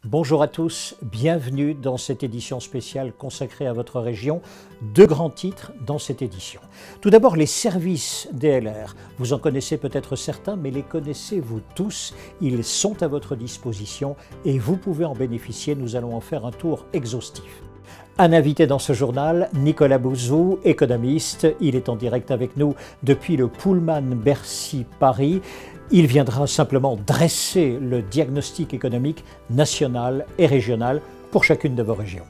Bonjour à tous, bienvenue dans cette édition spéciale consacrée à votre région. Deux grands titres dans cette édition. Tout d'abord, les services DLR. Vous en connaissez peut-être certains, mais les connaissez-vous tous? Ils sont à votre disposition et vous pouvez en bénéficier. Nous allons en faire un tour exhaustif. Un invité dans ce journal, Nicolas Bouzou, économiste. Il est en direct avec nous depuis le Pullman Bercy-Paris. Il viendra simplement dresser le diagnostic économique national et régional pour chacune de vos régions.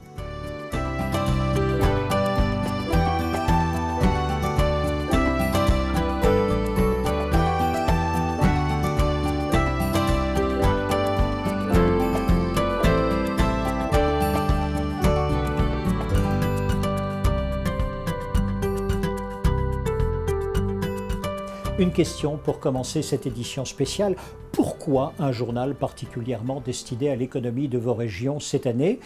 Une question pour commencer cette édition spéciale. Pourquoi un journal particulièrement destiné à l'économie de vos régions cette année?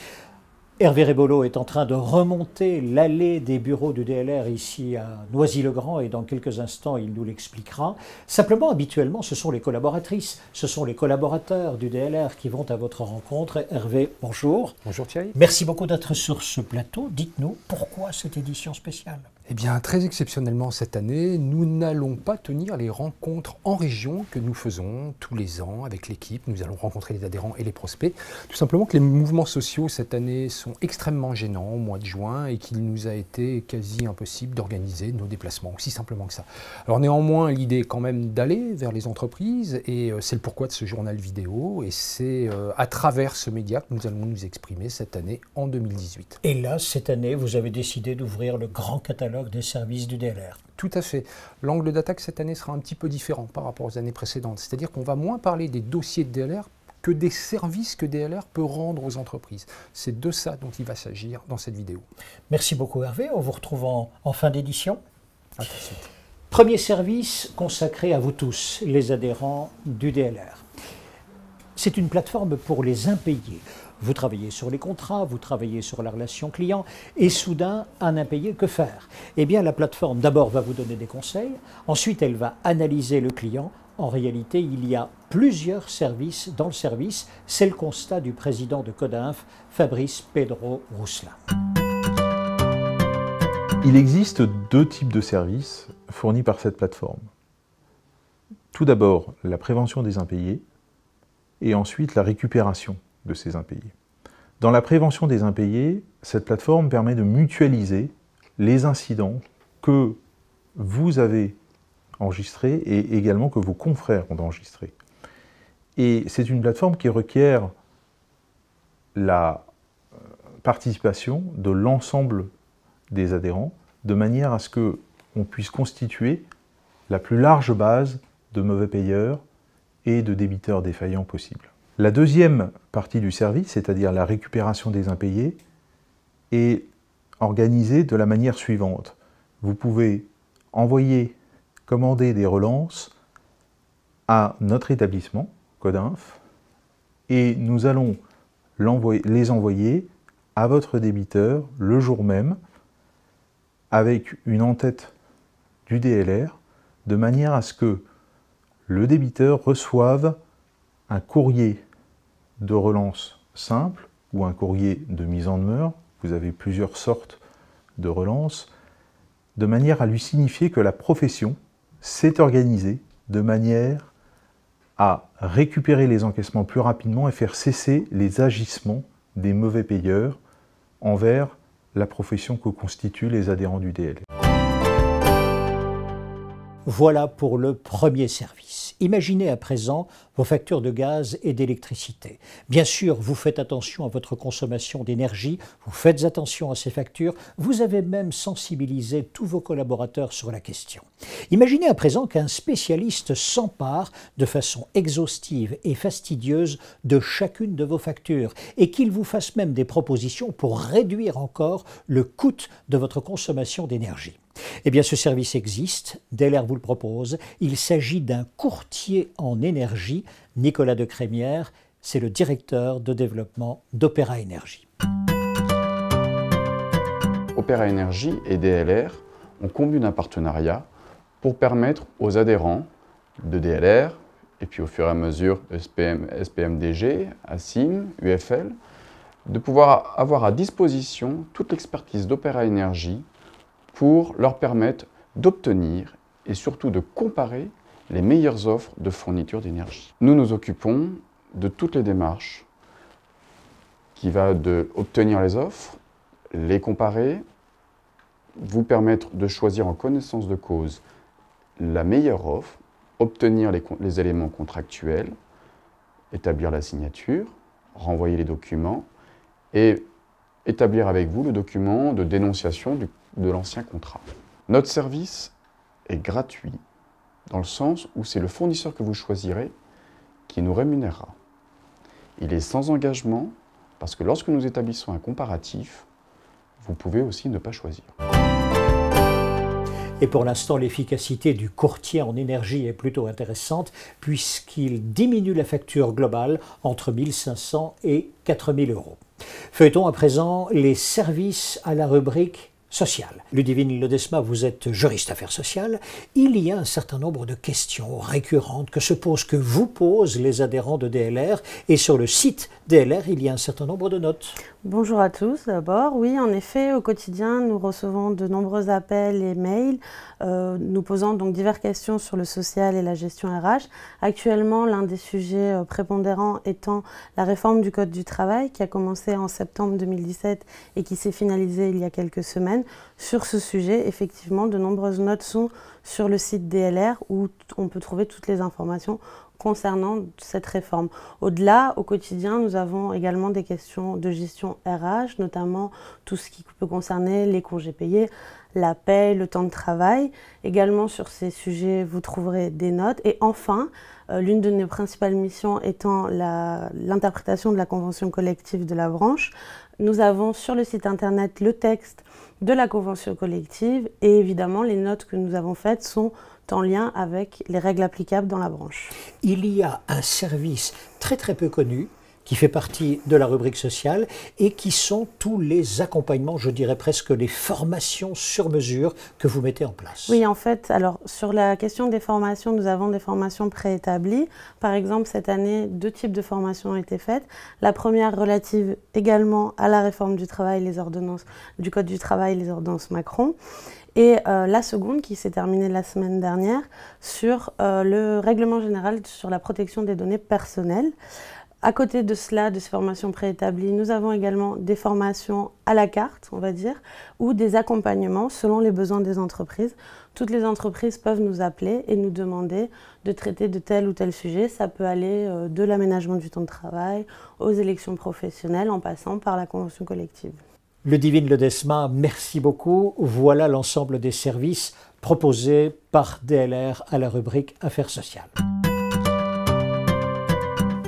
Hervé Rébolo est en train de remonter l'allée des bureaux du DLR ici à Noisy-le-Grand et dans quelques instants il nous l'expliquera. Simplement, habituellement, ce sont les collaboratrices, ce sont les collaborateurs du DLR qui vont à votre rencontre. Hervé, bonjour. Bonjour Thierry. Merci beaucoup d'être sur ce plateau. Dites-nous, pourquoi cette édition spéciale? Eh bien, très exceptionnellement cette année, nous n'allons pas tenir les rencontres en région que nous faisons tous les ans avec l'équipe. Nous allons rencontrer les adhérents et les prospects. Tout simplement que les mouvements sociaux cette année sont extrêmement gênants au mois de juin et qu'il nous a été quasi impossible d'organiser nos déplacements, aussi simplement que ça. Alors néanmoins, l'idée est quand même d'aller vers les entreprises et c'est le pourquoi de ce journal vidéo et c'est à travers ce média que nous allons nous exprimer cette année en 2018. Et là, cette année, vous avez décidé d'ouvrir le grand catalogue des services du DLR. Tout à fait. L'angle d'attaque cette année sera un petit peu différent par rapport aux années précédentes. C'est-à-dire qu'on va moins parler des dossiers de DLR que des services que DLR peut rendre aux entreprises. C'est de ça dont il va s'agir dans cette vidéo. Merci beaucoup Hervé. On vous retrouve en fin d'édition. À tout de suite. Premier service consacré à vous tous, les adhérents du DLR. C'est une plateforme pour les impayés. Vous travaillez sur les contrats, vous travaillez sur la relation client, et soudain, un impayé, que faire? Eh bien, la plateforme, d'abord, va vous donner des conseils, ensuite, elle va analyser le client. En réalité, il y a plusieurs services dans le service. C'est le constat du président de Codinf, Fabrice Pedro Rousselin. Il existe deux types de services fournis par cette plateforme. Tout d'abord, la prévention des impayés, et ensuite la récupération de ces impayés. Dans la prévention des impayés, cette plateforme permet de mutualiser les incidents que vous avez enregistrés et également que vos confrères ont enregistrés. Et c'est une plateforme qui requiert la participation de l'ensemble des adhérents de manière à ce qu'on puisse constituer la plus large base de mauvais payeurs et de débiteurs défaillants possibles. La deuxième partie du service, c'est-à-dire la récupération des impayés, est organisée de la manière suivante. Vous pouvez commander des relances à notre établissement, Codinf, et nous allons les envoyer à votre débiteur le jour même, avec une en-tête du DLR, de manière à ce que le débiteur reçoive un courrier de relance simple ou un courrier de mise en demeure. Vous avez plusieurs sortes de relances, de manière à lui signifier que la profession s'est organisée de manière à récupérer les encaissements plus rapidement et faire cesser les agissements des mauvais payeurs envers la profession que constituent les adhérents du DLR. Voilà pour le premier service. Imaginez à présent vos factures de gaz et d'électricité. Bien sûr, vous faites attention à votre consommation d'énergie, vous faites attention à ces factures, vous avez même sensibilisé tous vos collaborateurs sur la question. Imaginez à présent qu'un spécialiste s'empare de façon exhaustive et fastidieuse de chacune de vos factures et qu'il vous fasse même des propositions pour réduire encore le coût de votre consommation d'énergie. Eh bien, ce service existe, DLR vous le propose. Il s'agit d'un courtier en énergie. Nicolas de Crémière, c'est le directeur de développement d'Opéra Énergie. Opéra Énergie et DLR ont conclu un partenariat pour permettre aux adhérents de DLR et puis au fur et à mesure SPMDG, ASIM, UFL, de pouvoir avoir à disposition toute l'expertise d'Opéra Énergie pour leur permettre d'obtenir et surtout de comparer les meilleures offres de fourniture d'énergie. Nous nous occupons de toutes les démarches qui va de obtenir les offres, les comparer, vous permettre de choisir en connaissance de cause la meilleure offre, obtenir les éléments contractuels, établir la signature, renvoyer les documents et établir avec vous le document de dénonciation de l'ancien contrat. Notre service est gratuit dans le sens où c'est le fournisseur que vous choisirez qui nous rémunérera. Il est sans engagement parce que lorsque nous établissons un comparatif, vous pouvez aussi ne pas choisir. Et pour l'instant, l'efficacité du courtier en énergie est plutôt intéressante puisqu'il diminue la facture globale entre 1 500 et 4 000 euros. Feuilletons à présent les services à la rubrique sociale. Ludivine Ledesma, vous êtes juriste affaires sociales. Il y a un certain nombre de questions récurrentes que vous posent les adhérents de DLR. Et sur le site DLR, il y a un certain nombre de notes. Bonjour à tous d'abord. Oui, en effet, au quotidien, nous recevons de nombreux appels et mails nous posant donc diverses questions sur le social et la gestion RH. Actuellement, l'un des sujets prépondérants étant la réforme du Code du travail qui a commencé en septembre 2017 et qui s'est finalisée il y a quelques semaines. Sur ce sujet, effectivement, de nombreuses notes sont sur le site DLR où on peut trouver toutes les informations concernant cette réforme. Au-delà, au quotidien, nous avons également des questions de gestion RH, notamment tout ce qui peut concerner les congés payés, la paie, le temps de travail. Également sur ces sujets, vous trouverez des notes. Et enfin, l'une de nos principales missions étant l'interprétation de la convention collective de la branche, nous avons sur le site internet le texte de la convention collective et évidemment les notes que nous avons faites sont en lien avec les règles applicables dans la branche. Il y a un service très peu connu qui fait partie de la rubrique sociale et qui sont tous les accompagnements, je dirais presque les formations sur mesure que vous mettez en place. Oui, en fait, alors sur la question des formations, nous avons des formations préétablies. Par exemple, cette année, 2 types de formations ont été faites. La première relative également à la réforme du travail, les ordonnances du Code du travail, les ordonnances Macron. Et la seconde qui s'est terminée la semaine dernière sur le règlement général sur la protection des données personnelles. À côté de cela, de ces formations préétablies, nous avons également des formations à la carte, on va dire, ou des accompagnements selon les besoins des entreprises. Toutes les entreprises peuvent nous appeler et nous demander de traiter de tel ou tel sujet. Ça peut aller de l'aménagement du temps de travail aux élections professionnelles en passant par la convention collective. Ludivine Ledesma, merci beaucoup. Voilà l'ensemble des services proposés par DLR à la rubrique Affaires sociales.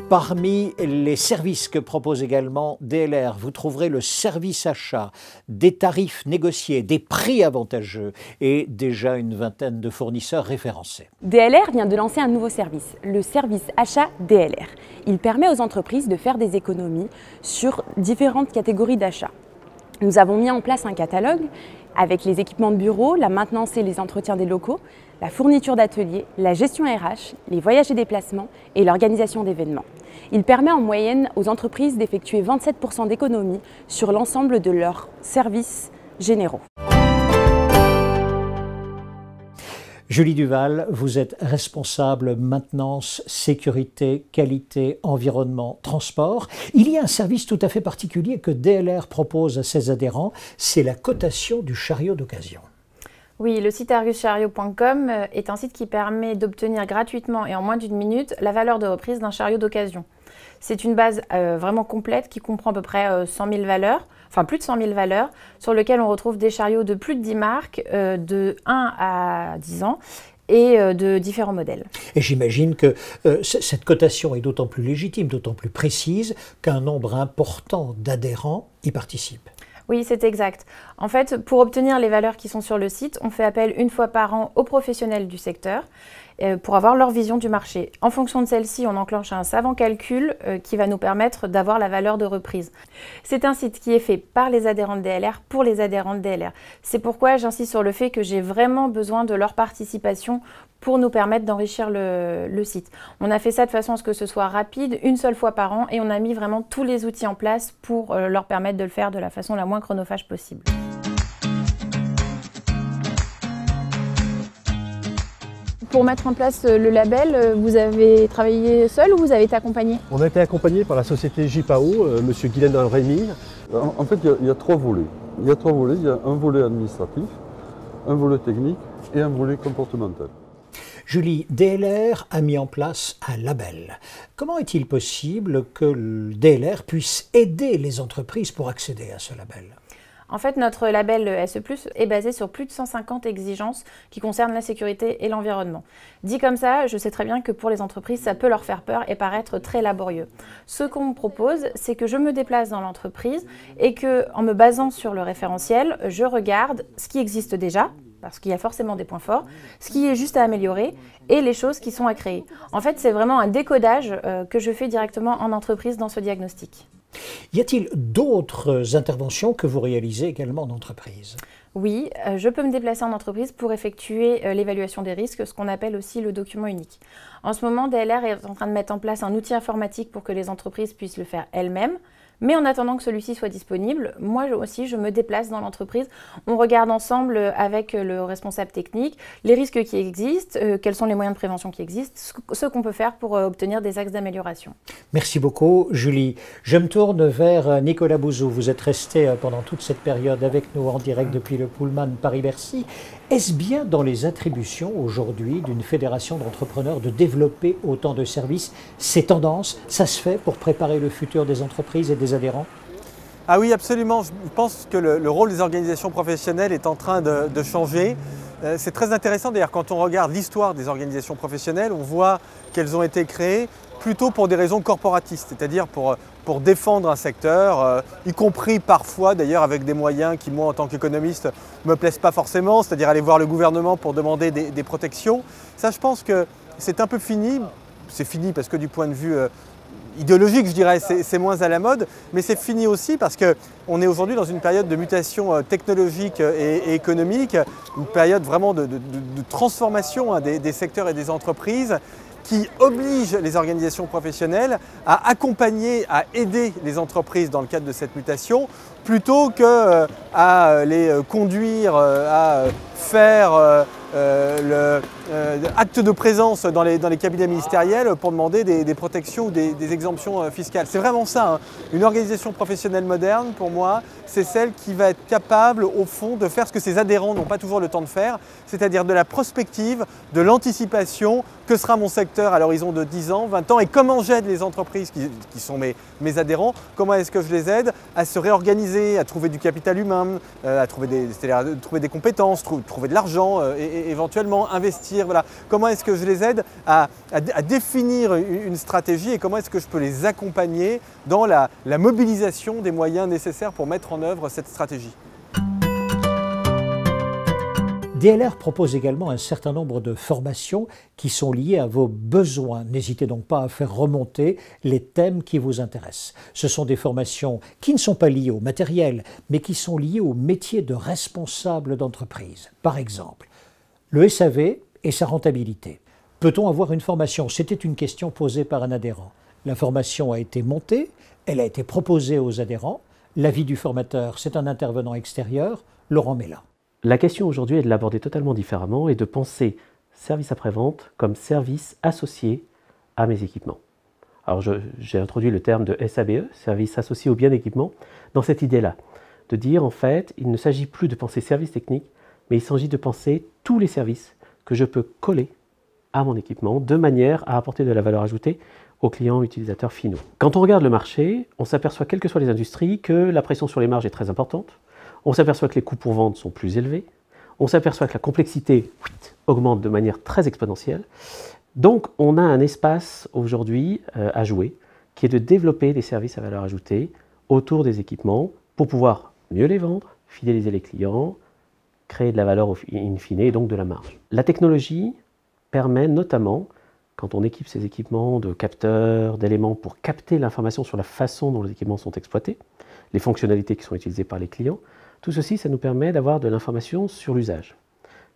Parmi les services que propose également DLR, vous trouverez le service achat, des tarifs négociés, des prix avantageux et déjà une vingtaine de fournisseurs référencés. DLR vient de lancer un nouveau service, le service achat DLR. Il permet aux entreprises de faire des économies sur différentes catégories d'achats. Nous avons mis en place un catalogue avec les équipements de bureau, la maintenance et les entretiens des locaux, la fourniture d'ateliers, la gestion RH, les voyages et déplacements et l'organisation d'événements. Il permet en moyenne aux entreprises d'effectuer 27% d'économies sur l'ensemble de leurs services généraux. Julie Duval, vous êtes responsable maintenance, sécurité, qualité, environnement, transport. Il y a un service tout à fait particulier que DLR propose à ses adhérents, c'est la cotation du chariot d'occasion. Oui, le site arguschariot.com est un site qui permet d'obtenir gratuitement et en moins d'1 minute la valeur de reprise d'un chariot d'occasion. C'est une base vraiment complète qui comprend à peu près 100 000 valeurs, enfin plus de 100 000 valeurs, sur lesquelles on retrouve des chariots de plus de 10 marques, de 1 à 10 ans, et de différents modèles. Et j'imagine que cette cotation est d'autant plus légitime, d'autant plus précise qu'un nombre important d'adhérents y participent. Oui, c'est exact. En fait, pour obtenir les valeurs qui sont sur le site, on fait appel 1 fois par an aux professionnels du secteur. pour avoir leur vision du marché. En fonction de celle-ci, on enclenche un savant calcul qui va nous permettre d'avoir la valeur de reprise. C'est un site qui est fait par les adhérents de DLR pour les adhérents de DLR. C'est pourquoi j'insiste sur le fait que j'ai vraiment besoin de leur participation pour nous permettre d'enrichir le site. On a fait ça de façon à ce que ce soit rapide, une seule fois par an, et on a mis vraiment tous les outils en place pour leur permettre de le faire de la façon la moins chronophage possible. Pour mettre en place le label, vous avez travaillé seul ou vous avez été accompagné? On a été accompagné par la société JPAO, M. Guylaine Rémy. En fait, il y a 3 volets. Il y a 3 volets. Il y a un volet administratif, un volet technique et un volet comportemental. Julie, DLR a mis en place un label. Comment est-il possible que le DLR puisse aider les entreprises pour accéder à ce label? En fait, notre label SE+, est basé sur plus de 150 exigences qui concernent la sécurité et l'environnement. Dit comme ça, je sais très bien que pour les entreprises, ça peut leur faire peur et paraître très laborieux. Ce qu'on me propose, c'est que je me déplace dans l'entreprise et que, en me basant sur le référentiel, je regarde ce qui existe déjà, parce qu'il y a forcément des points forts, ce qui est juste à améliorer et les choses qui sont à créer. En fait, c'est vraiment un décodage que je fais directement en entreprise dans ce diagnostic. Y a-t-il d'autres interventions que vous réalisez également en entreprise? Oui, je peux me déplacer en entreprise pour effectuer l'évaluation des risques, ce qu'on appelle aussi le document unique. En ce moment, DLR est en train de mettre en place un outil informatique pour que les entreprises puissent le faire elles-mêmes. Mais en attendant que celui-ci soit disponible, moi aussi, je me déplace dans l'entreprise. On regarde ensemble avec le responsable technique les risques qui existent, quels sont les moyens de prévention qui existent, ce qu'on peut faire pour obtenir des axes d'amélioration. Merci beaucoup, Julie. Je me tourne vers Nicolas Bouzou. Vous êtes resté pendant toute cette période avec nous en direct depuis le Pullman Paris-Bercy. Est-ce bien dans les attributions aujourd'hui d'une fédération d'entrepreneurs de développer autant de services? Ces tendances, ça se fait pour préparer le futur des entreprises et des adhérents? Ah oui, absolument. Je pense que le rôle des organisations professionnelles est en train de changer. C'est très intéressant d'ailleurs quand on regarde l'histoire des organisations professionnelles, on voit qu'elles ont été créées plutôt pour des raisons corporatistes, c'est-à-dire pour défendre un secteur, y compris parfois d'ailleurs avec des moyens qui moi en tant qu'économiste ne me plaisent pas forcément, c'est-à-dire aller voir le gouvernement pour demander des protections. Ça je pense que c'est un peu fini, c'est fini parce que du point de vue idéologique je dirais c'est moins à la mode, mais c'est fini aussi parce qu'on est aujourd'hui dans une période de mutation technologique et économique, une période vraiment de transformation des secteurs et des entreprises, qui oblige les organisations professionnelles à accompagner, à aider les entreprises dans le cadre de cette mutation, plutôt qu'à les conduire à faire acte de présence dans les cabinets ministériels pour demander des protections ou des exemptions fiscales. C'est vraiment ça, hein. Une organisation professionnelle moderne, pour moi, c'est celle qui va être capable, au fond, de faire ce que ses adhérents n'ont pas toujours le temps de faire, c'est-à-dire de la prospective, de l'anticipation, que sera mon secteur à l'horizon de 10 ans, 20 ans, et comment j'aide les entreprises qui sont mes adhérents, comment est-ce que je les aide à se réorganiser, à trouver du capital humain, à trouver des compétences, trouver de l'argent, et éventuellement investir. Voilà. Comment est-ce que je les aide à définir une stratégie et comment est-ce que je peux les accompagner dans la mobilisation des moyens nécessaires pour mettre en œuvre cette stratégie. DLR propose également un certain nombre de formations qui sont liées à vos besoins. N'hésitez donc pas à faire remonter les thèmes qui vous intéressent. Ce sont des formations qui ne sont pas liées au matériel, mais qui sont liées au métier de responsable d'entreprise. Par exemple, le SAV et sa rentabilité. Peut-on avoir une formation? C'était une question posée par un adhérent. La formation a été montée, elle a été proposée aux adhérents. L'avis du formateur, c'est un intervenant extérieur, Laurent Mella. La question aujourd'hui est de l'aborder totalement différemment et de penser service après-vente comme service associé à mes équipements. Alors j'ai introduit le terme de SABE, service associé au bien d'équipement, dans cette idée-là, de dire en fait, il ne s'agit plus de penser service technique, mais il s'agit de penser tous les services que je peux coller à mon équipement de manière à apporter de la valeur ajoutée aux clients utilisateurs finaux. Quand on regarde le marché, on s'aperçoit, quelles que soient les industries, que la pression sur les marges est très importante. On s'aperçoit que les coûts pour vendre sont plus élevés. On s'aperçoit que la complexité augmente de manière très exponentielle. Donc, on a un espace aujourd'hui à jouer qui est de développer des services à valeur ajoutée autour des équipements pour pouvoir mieux les vendre, fidéliser les clients, créer de la valeur in fine et donc de la marge. La technologie permet notamment, quand on équipe ces équipements de capteurs, d'éléments pour capter l'information sur la façon dont les équipements sont exploités, les fonctionnalités qui sont utilisées par les clients, tout ceci, ça nous permet d'avoir de l'information sur l'usage.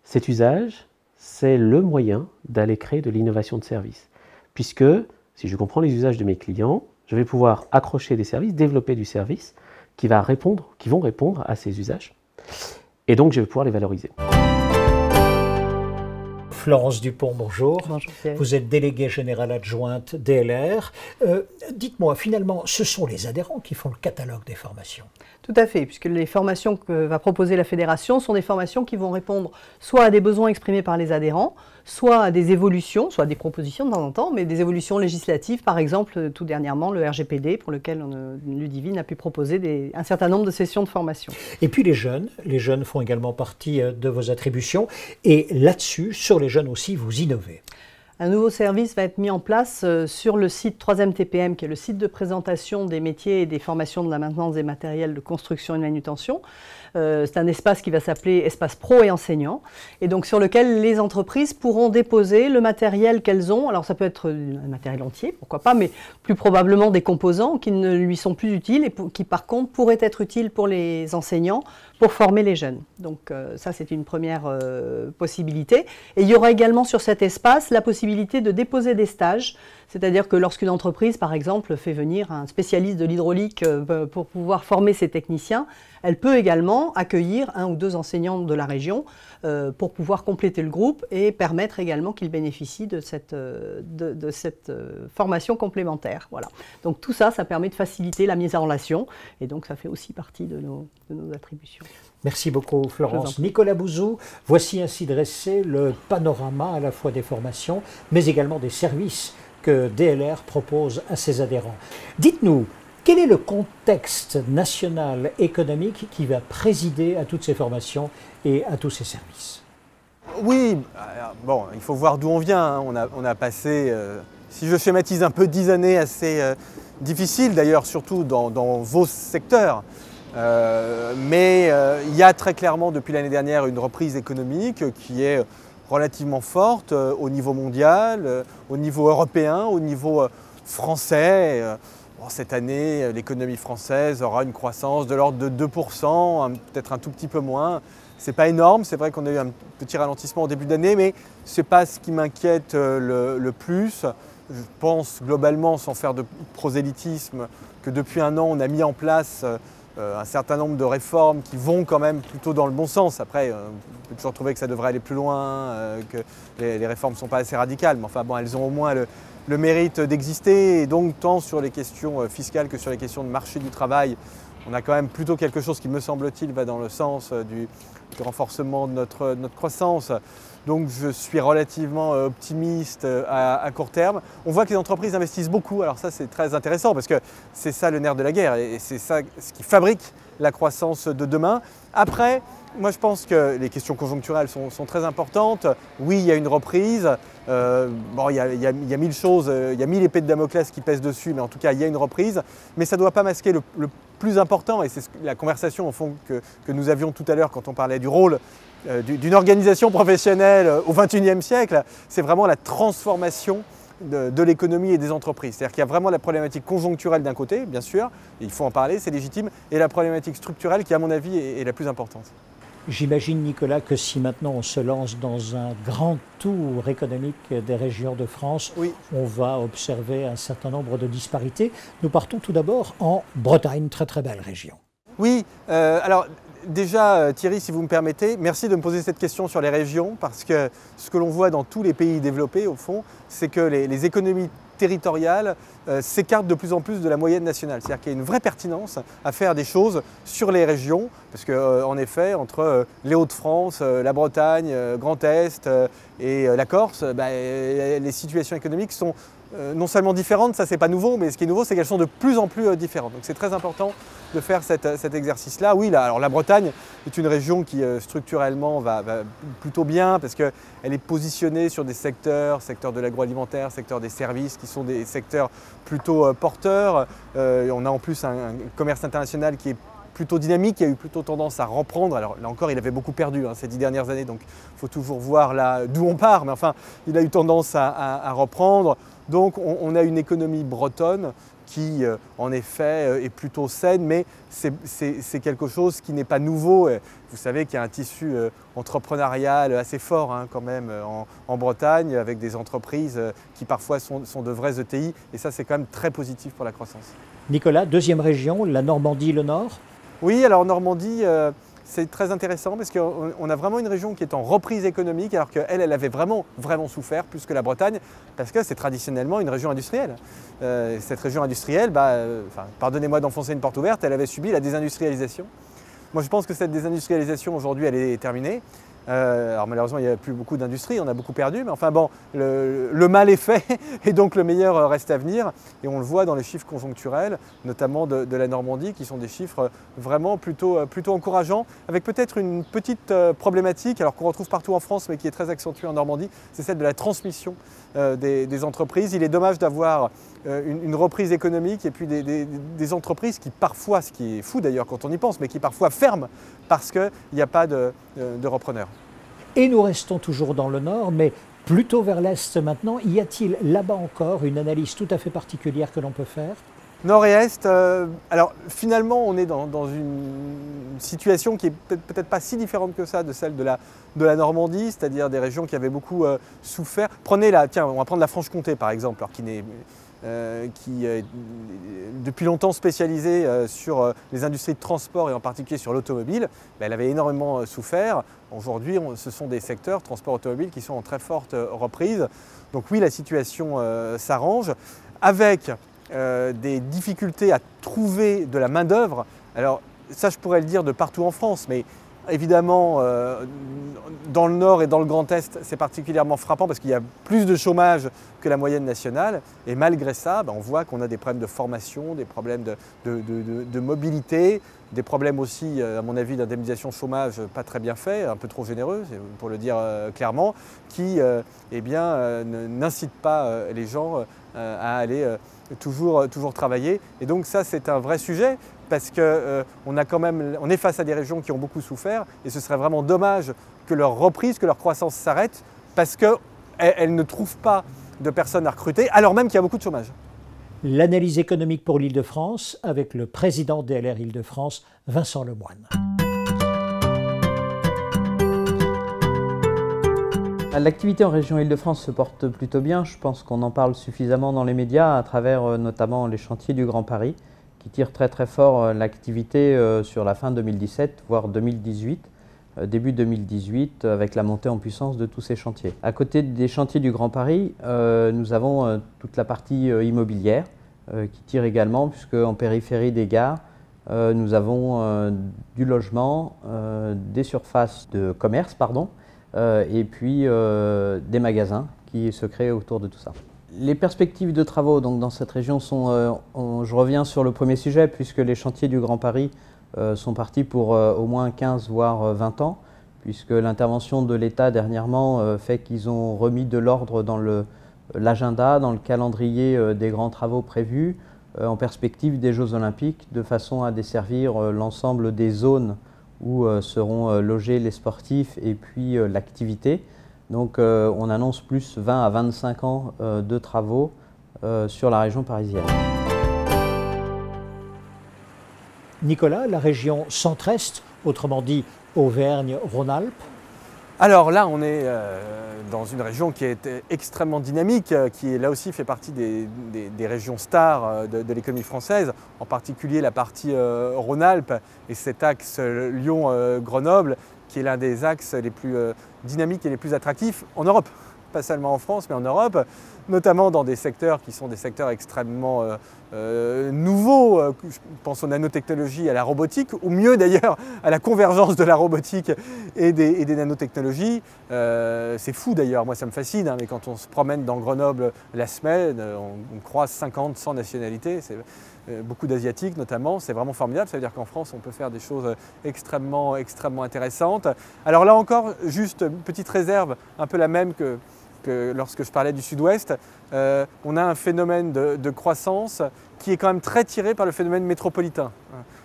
Cet usage, c'est le moyen d'aller créer de l'innovation de service. Puisque, si je comprends les usages de mes clients, je vais pouvoir accrocher des services, développer du service qui vont répondre à ces usages. Et donc, je vais pouvoir les valoriser. Florence Dupont, bonjour. Bonjour Thierry. Vous êtes déléguée générale adjointe DLR. Dites-moi, finalement, ce sont les adhérents qui font le catalogue des formations? Tout à fait, puisque les formations que va proposer la fédération sont des formations qui vont répondre soit à des besoins exprimés par les adhérents, soit à des évolutions, soit à des propositions de temps en temps, mais des évolutions législatives, par exemple, tout dernièrement, le RGPD, pour lequel Ludivine a pu proposer un certain nombre de sessions de formation. Et puis les jeunes font également partie de vos attributions, et là-dessus, sur les jeunes aussi, vous innovez. Un nouveau service va être mis en place sur le site 3e TPM, qui est le site de présentation des métiers et des formations de la maintenance des matériels de construction et de manutention. C'est un espace qui va s'appeler Espace Pro et Enseignant, et donc sur lequel les entreprises pourront déposer le matériel qu'elles ont. Alors ça peut être un matériel entier, pourquoi pas, mais plus probablement des composants qui ne lui sont plus utiles et qui par contre pourraient être utiles pour les enseignants pour former les jeunes. Donc ça c'est une première possibilité. Et il y aura également sur cet espace la possibilité de déposer des stages, c'est-à-dire que lorsqu'une entreprise par exemple fait venir un spécialiste de l'hydraulique pour pouvoir former ses techniciens, elle peut également accueillir 1 ou 2 enseignants de la région pour pouvoir compléter le groupe et permettre également qu'ils bénéficient de cette formation complémentaire. Voilà. Donc tout ça, ça permet de faciliter la mise en relation et donc ça fait aussi partie de nos attributions. Merci beaucoup Florence. Nicolas Bouzou, voici ainsi dressé le panorama à la fois des formations mais également des services que DLR propose à ses adhérents. Dites-nous, quel est le contexte national économique qui va présider à toutes ces formations et à tous ces services? Oui, bon, il faut voir d'où on vient. On a passé, si je schématise un peu, 10 années assez difficiles, d'ailleurs surtout dans vos secteurs. Mais il y a très clairement depuis l'année dernière une reprise économique qui est relativement forte au niveau mondial, au niveau européen, au niveau français. Bon, cette année, l'économie française aura une croissance de l'ordre de 2%, peut-être un tout petit peu moins. Ce n'est pas énorme, c'est vrai qu'on a eu un petit ralentissement au début d'année, mais ce n'est pas ce qui m'inquiète le plus. Je pense globalement, sans faire de prosélytisme, que depuis un an, on a mis en place un certain nombre de réformes qui vont quand même plutôt dans le bon sens. Après, on peut toujours trouver que ça devrait aller plus loin, que les réformes ne sont pas assez radicales, mais enfin bon, elles ont au moins le mérite d'exister. Et donc, tant sur les questions fiscales que sur les questions de marché du travail, on a quand même plutôt quelque chose qui, me semble-t-il, va dans le sens du renforcement de notre croissance. Donc je suis relativement optimiste à court terme. On voit que les entreprises investissent beaucoup, alors ça c'est très intéressant parce que c'est ça le nerf de la guerre et c'est ça ce qui fabrique la croissance de demain. Après, moi je pense que les questions conjoncturelles sont très importantes. Oui, il y a une reprise. Bon, il y a 1000 choses, il y a 1000 épées de Damoclès qui pèsent dessus, mais en tout cas il y a une reprise. Mais ça ne doit pas masquer le plus important, et c'est la conversation au fond que nous avions tout à l'heure quand on parlait du rôle d'une organisation professionnelle au XXIe siècle, c'est vraiment la transformation de l'économie et des entreprises. C'est-à-dire qu'il y a vraiment la problématique conjoncturelle d'un côté, bien sûr, il faut en parler, c'est légitime, et la problématique structurelle qui, à mon avis, est la plus importante. J'imagine, Nicolas, que si maintenant on se lance dans un grand tour économique des régions de France, oui, on va observer un certain nombre de disparités. Nous partons tout d'abord en Bretagne, très très belle région. Oui, alors déjà Thierry, si vous me permettez, merci de me poser cette question sur les régions, parce que ce que l'on voit dans tous les pays développés, au fond, c'est que les économies territoriales s'écartent de plus en plus de la moyenne nationale. C'est-à-dire qu'il y a une vraie pertinence à faire des choses sur les régions, parce qu'en effet, entre les Hauts-de-France, la Bretagne, Grand Est et la Corse, les situations économiques sont non seulement différentes, ça c'est pas nouveau, mais ce qui est nouveau, c'est qu'elles sont de plus en plus différentes. Donc c'est très important de faire cet exercice-là. Oui, alors la Bretagne est une région qui structurellement va plutôt bien, parce qu'elle est positionnée sur des secteurs de l'agroalimentaire, secteur des services, qui sont des secteurs plutôt porteurs. On a en plus un commerce international qui est plutôt dynamique, qui a eu plutôt tendance à reprendre. Alors là encore, il avait beaucoup perdu ces 10 dernières années, donc il faut toujours voir là d'où on part, mais enfin, il a eu tendance à reprendre. Donc on a une économie bretonne qui, en effet, est plutôt saine, mais c'est quelque chose qui n'est pas nouveau. Vous savez qu'il y a un tissu entrepreneurial assez fort quand même en Bretagne, avec des entreprises qui parfois sont de vrais ETI, et ça c'est quand même très positif pour la croissance. Nicolas, deuxième région, la Normandie, le Nord. Oui, alors Normandie, c'est très intéressant parce qu'on a vraiment une région qui est en reprise économique, alors qu'elle avait vraiment souffert plus que la Bretagne, parce que c'est traditionnellement une région industrielle. Cette région industrielle, pardonnez-moi d'enfoncer une porte ouverte, elle avait subi la désindustrialisation. Moi je pense que cette désindustrialisation aujourd'hui elle est terminée. Alors malheureusement il n'y a plus beaucoup d'industrie, on a beaucoup perdu, mais enfin bon, le mal est fait et donc le meilleur reste à venir. Et on le voit dans les chiffres conjoncturels, notamment de la Normandie, qui sont des chiffres vraiment plutôt encourageants, avec peut-être une petite problématique, alors qu'on retrouve partout en France, mais qui est très accentuée en Normandie, c'est celle de la transmission des entreprises. Il est dommage d'avoir une reprise économique et puis des entreprises qui parfois, ce qui est fou d'ailleurs quand on y pense, mais qui parfois ferment parce qu'il n'y a pas de repreneurs. Et nous restons toujours dans le Nord, mais plutôt vers l'Est maintenant. Y a-t-il là-bas encore une analyse tout à fait particulière que l'on peut faire? Nord et Est, alors finalement on est dans une situation qui est peut-être pas si différente que ça de celle de la Normandie, c'est-à-dire des régions qui avaient beaucoup souffert. Prenez tiens, on va prendre la Franche-Comté par exemple, alors qui est depuis longtemps spécialisée sur les industries de transport et en particulier sur l'automobile. Elle avait énormément souffert. Aujourd'hui, ce sont des secteurs, transport automobile, qui sont en très forte reprise. Donc oui, la situation s'arrange, avec des difficultés à trouver de la main-d'œuvre. Alors ça, je pourrais le dire de partout en France, mais évidemment, dans le Nord et dans le Grand Est, c'est particulièrement frappant parce qu'il y a plus de chômage que la moyenne nationale. Et malgré ça, on voit qu'on a des problèmes de formation, des problèmes de mobilité, des problèmes aussi, à mon avis, d'indemnisation chômage pas très bien fait, un peu trop généreux, pour le dire clairement, qui n'incitent pas les gens à aller toujours travailler. Et donc ça, c'est un vrai sujet, parce qu'on est face à des régions qui ont beaucoup souffert, et ce serait vraiment dommage que leur reprise, que leur croissance s'arrête, parce qu'elles ne trouvent pas de personnes à recruter, alors même qu'il y a beaucoup de chômage. L'analyse économique pour l'Île-de-France avec le président DLR Île-de-France, Vincent Lemoine. L'activité en région Île-de-France se porte plutôt bien. Je pense qu'on en parle suffisamment dans les médias, à travers notamment les chantiers du Grand Paris, qui tirent très très fort l'activité sur la fin 2017, voire 2018, début 2018, avec la montée en puissance de tous ces chantiers. À côté des chantiers du Grand Paris, nous avons toute la partie immobilière qui tire également, puisque en périphérie des gares, nous avons du logement, des surfaces de commerce, et puis des magasins qui se créent autour de tout ça. Les perspectives de travaux donc, dans cette région sont, je reviens sur le premier sujet, puisque les chantiers du Grand Paris sont partis pour au moins 15 voire 20 ans, puisque l'intervention de l'État dernièrement fait qu'ils ont remis de l'ordre dans l'agenda, dans le calendrier des grands travaux prévus, en perspective des Jeux Olympiques, de façon à desservir l'ensemble des zones où seront logés les sportifs et puis l'activité. Donc on annonce plus 20 à 25 ans de travaux sur la région parisienne. Nicolas, la région centre-est, autrement dit Auvergne-Rhône-Alpes. Alors là, on est dans une région qui est extrêmement dynamique, qui là aussi fait partie des régions stars de l'économie française, en particulier la partie Rhône-Alpes et cet axe Lyon-Grenoble, qui est l'un des axes les plus dynamiques et les plus attractifs en Europe. Pas seulement en France, mais en Europe, notamment dans des secteurs qui sont des secteurs extrêmement nouveaux. Je pense aux nanotechnologies, à la robotique, ou mieux d'ailleurs à la convergence de la robotique et des nanotechnologies. C'est fou d'ailleurs, moi ça me fascine, mais quand on se promène dans Grenoble la semaine, on croise 50, 100 nationalités. Beaucoup d'Asiatiques notamment, c'est vraiment formidable, ça veut dire qu'en France on peut faire des choses extrêmement intéressantes. Alors là encore, juste une petite réserve, un peu la même que lorsque je parlais du sud-ouest, on a un phénomène de croissance qui est quand même très tiré par le phénomène métropolitain.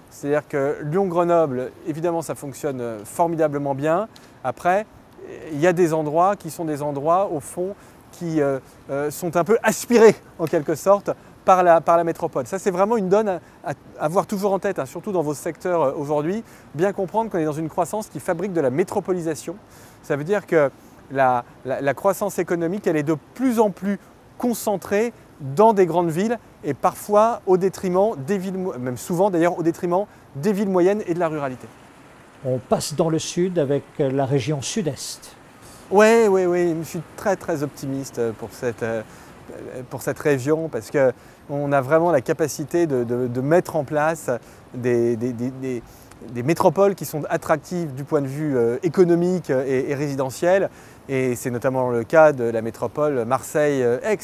C'est-à-dire que Lyon-Grenoble, évidemment, ça fonctionne formidablement bien. Après, il y a des endroits qui sont des endroits, au fond, qui sont un peu aspirés, en quelque sorte, par la métropole. Ça, c'est vraiment une donne à avoir toujours en tête, hein, surtout dans vos secteurs aujourd'hui. Bien comprendre qu'on est dans une croissance qui fabrique de la métropolisation. Ça veut dire que la croissance économique, elle est de plus en plus concentrée dans des grandes villes et parfois au détriment des villes, même souvent d'ailleurs au détriment des villes moyennes et de la ruralité. On passe dans le sud avec la région sud-est. Oui, je suis très optimiste pour cette région parce qu'on a vraiment la capacité de mettre en place des métropoles qui sont attractives du point de vue économique et résidentiel. Et c'est notamment le cas de la métropole Marseille-Aix,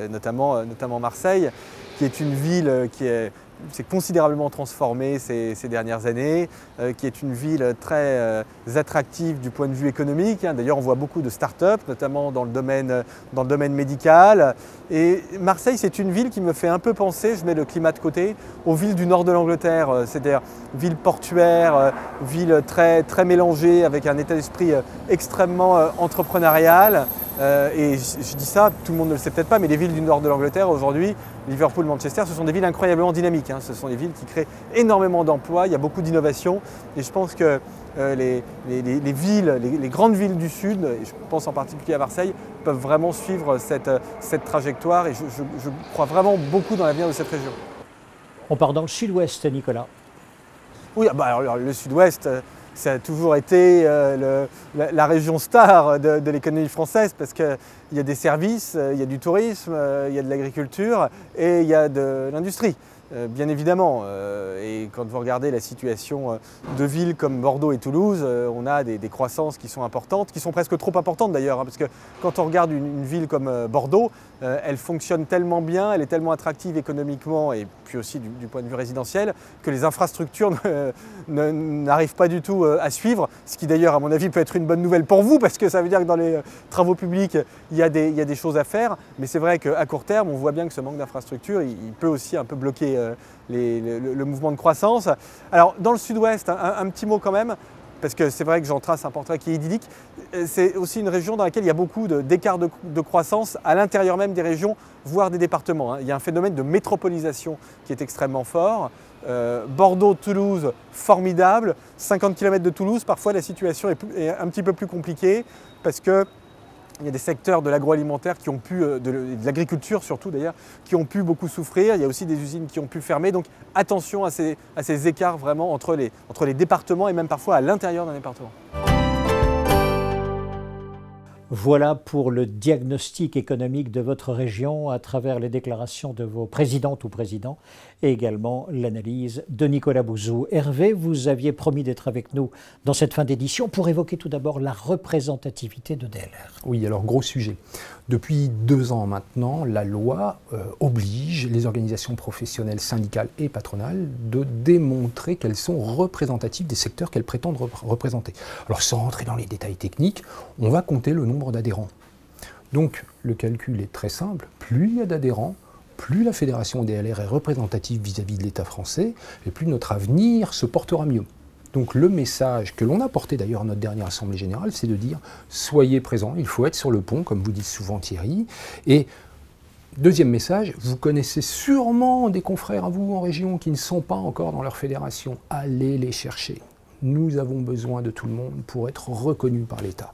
notamment Marseille, qui est une ville qui s'est considérablement transformée ces dernières années, qui est une ville très attractive du point de vue économique. D'ailleurs, on voit beaucoup de start-up, notamment dans le domaine médical. Et Marseille, c'est une ville qui me fait un peu penser, je mets le climat de côté, aux villes du nord de l'Angleterre, c'est-à-dire ville portuaire, ville très mélangée, avec un état d'esprit extrêmement entrepreneurial. Et je dis ça, tout le monde ne le sait peut-être pas, mais les villes du nord de l'Angleterre aujourd'hui, Liverpool, Manchester, ce sont des villes incroyablement dynamiques. Ce sont des villes qui créent énormément d'emplois, il y a beaucoup d'innovation. Et je pense que les grandes villes du Sud, et je pense en particulier à Marseille, peuvent vraiment suivre cette trajectoire. Et je crois vraiment beaucoup dans l'avenir de cette région. On part dans le sud-ouest, Nicolas. Oui, alors, le sud-ouest, ça a toujours été la région star de l'économie française parce qu'il y a des services, il y a du tourisme, il y a de l'agriculture et il y a de l'industrie. Bien évidemment, et quand vous regardez la situation de villes comme Bordeaux et Toulouse, on a des croissances qui sont importantes, qui sont presque trop importantes d'ailleurs, parce que quand on regarde une ville comme Bordeaux, elle fonctionne tellement bien, elle est tellement attractive économiquement et puis aussi du point de vue résidentiel, que les infrastructures n'arrivent pas du tout à suivre, ce qui d'ailleurs à mon avis peut être une bonne nouvelle pour vous, parce que ça veut dire que dans les travaux publics, il y a des choses à faire, mais c'est vrai qu'à court terme, on voit bien que ce manque d'infrastructures, il peut aussi un peu bloquer le mouvement de croissance. Alors dans le sud-ouest, un petit mot quand même, parce que c'est vrai que j'en trace un portrait qui est idyllique, c'est aussi une région dans laquelle il y a beaucoup d'écarts de croissance à l'intérieur même des régions, voire des départements. Il y a un phénomène de métropolisation qui est extrêmement fort. Bordeaux, Toulouse, formidable. 50 km de Toulouse, parfois la situation est un petit peu plus compliquée parce que il y a des secteurs de l'agroalimentaire qui ont pu, de l'agriculture surtout d'ailleurs, qui ont pu beaucoup souffrir. Il y a aussi des usines qui ont pu fermer. Donc attention à ces écarts vraiment entre les départements et même parfois à l'intérieur d'un département. Voilà pour le diagnostic économique de votre région à travers les déclarations de vos présidentes ou présidents et également l'analyse de Nicolas Bouzou. Hervé, vous aviez promis d'être avec nous dans cette fin d'édition pour évoquer tout d'abord la représentativité de DLR. Oui, alors gros sujet. Depuis 2 ans maintenant, la loi oblige les organisations professionnelles, syndicales et patronales de démontrer qu'elles sont représentatives des secteurs qu'elles prétendent représenter. Alors sans rentrer dans les détails techniques, on va compter le nombre d'adhérents. Donc le calcul est très simple, plus il y a d'adhérents, plus la fédération DLR est représentative vis-à-vis de l'État français, et plus notre avenir se portera mieux. Donc le message que l'on a porté d'ailleurs à notre dernière Assemblée Générale, c'est de dire « soyez présents, il faut être sur le pont », comme vous dites souvent Thierry. Et deuxième message, vous connaissez sûrement des confrères à vous en région qui ne sont pas encore dans leur fédération. Allez les chercher. Nous avons besoin de tout le monde pour être reconnus par l'État.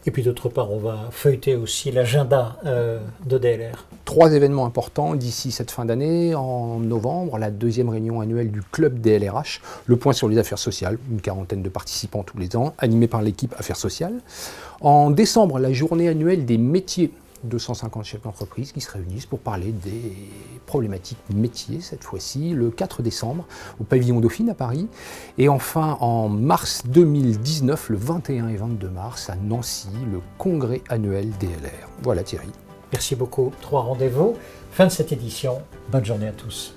Et puis d'autre part, on va feuilleter aussi l'agenda de DLR. 3 événements importants d'ici cette fin d'année. En novembre, la 2e réunion annuelle du club DLRH, le point sur les affaires sociales, une 40aine de participants tous les ans, animés par l'équipe Affaires sociales. En décembre, la journée annuelle des métiers. 250 chefs d'entreprise qui se réunissent pour parler des problématiques métiers, cette fois-ci, le 4 décembre, au pavillon Dauphine à Paris. Et enfin, en mars 2019, le 21 et 22 mars, à Nancy, le congrès annuel DLR. Voilà Thierry. Merci beaucoup. 3 rendez-vous. Fin de cette édition. Bonne journée à tous.